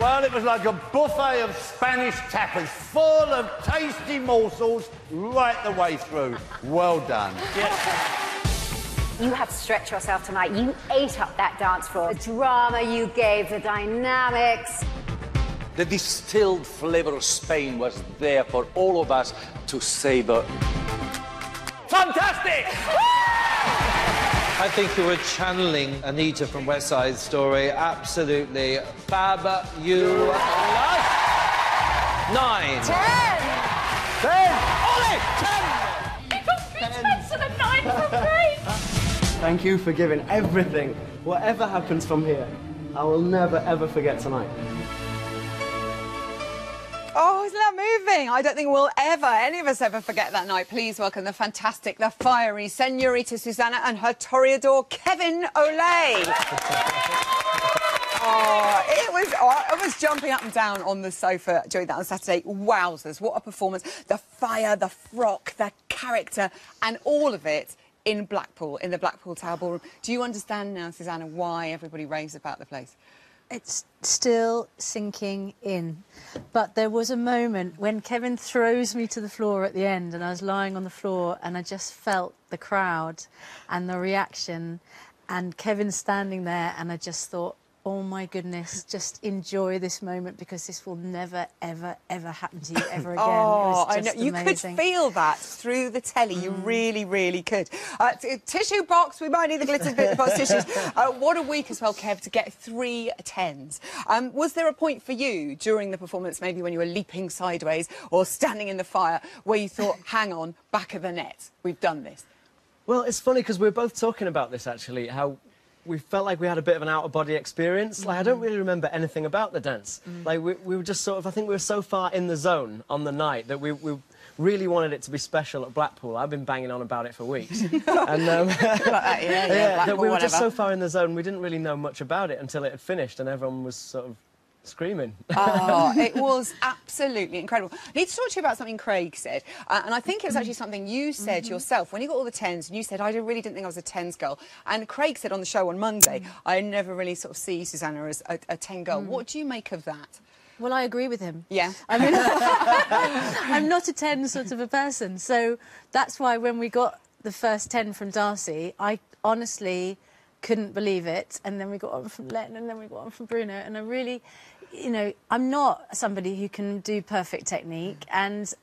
Well, it was like a buffet of Spanish tapas, full of tasty morsels right the way through. Well done. You had to stretch yourself tonight. You ate up that dance floor. The drama you gave, the dynamics. The distilled flavour of Spain was there for all of us to savour. Fantastic! I think you were channeling Anita from West Side Story. Absolutely fabulous. 9. 10! 10! Ollie! 10! It got 3 tenths and a 9 from Craig. Thank you for giving everything. Whatever happens from here, I will never, ever forget tonight. Oh, isn't that moving? I don't think we'll any of us ever forget that night. Please welcome the fantastic, the fiery Senorita Susanna and her toreador, Kevin Olay. I was jumping up and down on the sofa during that on Saturday. Wowzers, what a performance. The fire, the frock, the character, and all of it in Blackpool, in the Blackpool Tower Ballroom. Do you understand now, Susanna, why everybody raves about the place? It's still sinking in. But there was a moment when Kevin throws me to the floor at the end and I was lying on the floor and I just felt the crowd and the reaction and Kevin standing there and I just thought, oh my goodness, just enjoy this moment because this will never, ever, ever happen to you ever again. Oh, it was just I know. You amazing. could feel that through the telly. You really, really could. Tissue box, we might need the glitter box tissues. What a week as well, Kev, to get 3 10s. Was there a point for you during the performance, maybe when you were leaping sideways or standing in the fire, where you thought, hang on, back of the net, we've done this? Well, it's funny because we were both talking about this, actually, how we felt like we had a bit of an out-of-body experience. Like, I don't really remember anything about the dance. Like, we were just sort of... I think we were so far in the zone on the night that we really wanted it to be special at Blackpool. I've been banging on about it for weeks. And, Blackpool, we were just whatever. so far in the zone, we didn't really know much about it until it had finished and everyone was sort of screaming. Oh, it was absolutely incredible. I need to talk to you about something Craig said, and I think it was actually something you said yourself when you got all the 10s, and you said, I really didn't think I was a 10s girl. And Craig said on the show on Monday, I never really sort of see Susanna as a 10 girl. What do you make of that? Well, I agree with him. Yeah. I mean, I'm not a 10 sort of a person, so that's why when we got the first 10 from Darcy, I honestly couldn't believe it. And then we got one from Len, and then we got one from Bruno, and I really... You know, I'm not somebody who can do perfect technique, and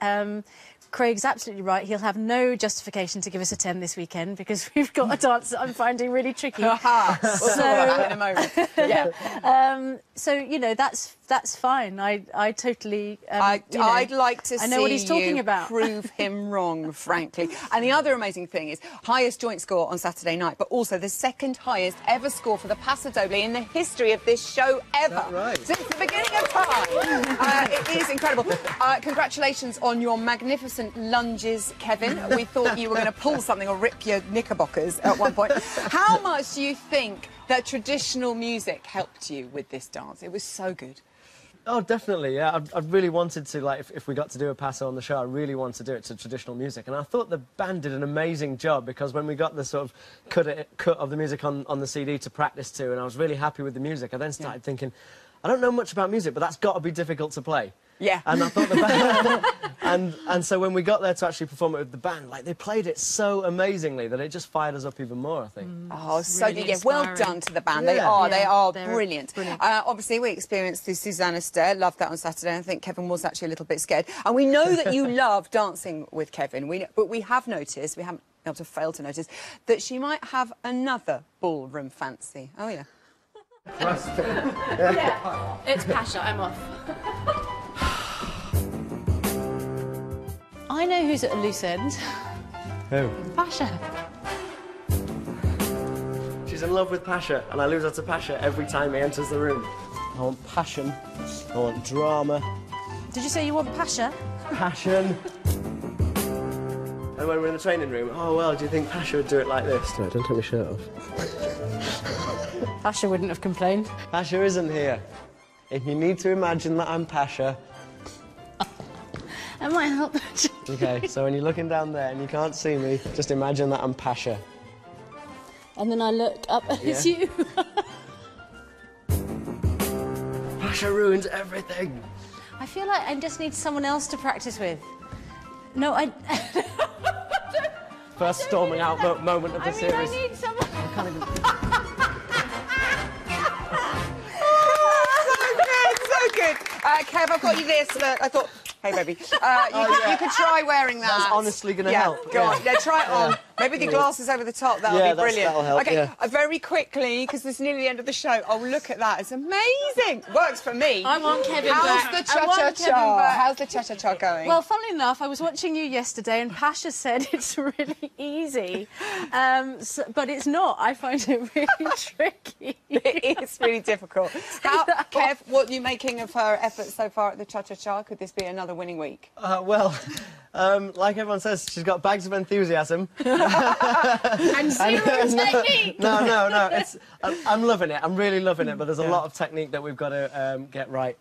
Craig's absolutely right. He'll have no justification to give us a 10 this weekend because we've got a dance that I'm finding really tricky. We'll talk about that in a moment. Yeah. So, you know, that's fine. I totally... I'd like to I know what he's talking you about. prove him wrong, frankly. And the other amazing thing is highest joint score on Saturday night, but also the second highest ever score for the Pasha in the history of this show ever. Is that right? Since the beginning of time. It is incredible. Congratulations on your magnificent lunges, Kevin. We thought you were going to pull something or rip your knickerbockers at one point. How much do you think that traditional music helped you with this dance? It was so good. Oh, definitely, yeah. I really wanted to, like, if we got to do a Pasha on the show, I really wanted to do it to traditional music. And I thought the band did an amazing job because when we got the sort of cut of the music on the CD to practice to, and I was really happy with the music, I then started thinking, I don't know much about music, but that's got to be difficult to play. Yeah. And I thought the band... and so when we got there to actually perform it with the band, like, they played it so amazingly that it just fired us up even more, I think. Oh, so really yeah, well inspiring. done to the band. Yeah. They are they're brilliant. brilliant. Obviously, we experienced the Susanna stare. Loved that on Saturday. I think Kevin was actually a little bit scared. And we know that you love dancing with Kevin. But we have noticed, we haven't been able to fail to notice, that she might have another ballroom fancy. Oh, yeah. Yeah, it's Pasha, I'm off. I know who's at a loose end. Who? Pasha. She's in love with Pasha, and I lose her to Pasha every time he enters the room. I want passion. I want drama. Did you say you want Pasha? Passion. And when we're in the training room, oh, well, do you think Pasha would do it like this? No, don't take my shirt off. Pasha wouldn't have complained. Pasha isn't here. If you need to imagine that I'm Pasha... That might help. OK, so when you're looking down there and you can't see me, just imagine that I'm Pasha. And then I look up and it's you. Pasha ruins everything. I feel like I just need someone else to practice with. No, I... First storming out moment of the series. I need someone... So good. Kev, I've got you this. Look, I thought... Hey, baby. You could try wearing that. That's honestly going to help. Go on. Yeah, try it on. Maybe the glasses over the top. That'll be brilliant. That'll help, okay, very quickly, because it's nearly the end of the show. Oh, look at that. It's amazing. Works for me. I want Kevin back. How's the cha-cha-cha? How's the cha-cha-cha going? Well, funnily enough, I was watching you yesterday and Pasha said it's really easy. But it's not. I find it really tricky. It is really difficult. Kev, what are you making of her efforts so far at the cha-cha-cha? Could this be another winning week? Well, like everyone says, she's got bags of enthusiasm. And zero technique. No. I'm loving it. I'm really loving it. But there's a lot of technique that we've got to get right.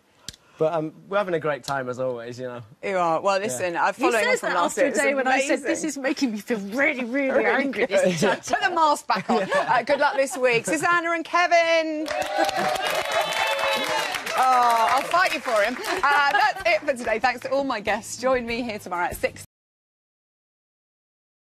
But we're having a great time as always, you know. You are. Well, listen, I'm He following on says from that last after year. a day when I said, this is making me feel really, really angry. This Put the mask back on. Good luck this week. Susanna and Kevin. Oh, I'll fight you for him. That's it for today. Thanks to all my guests. Join me here tomorrow at 6.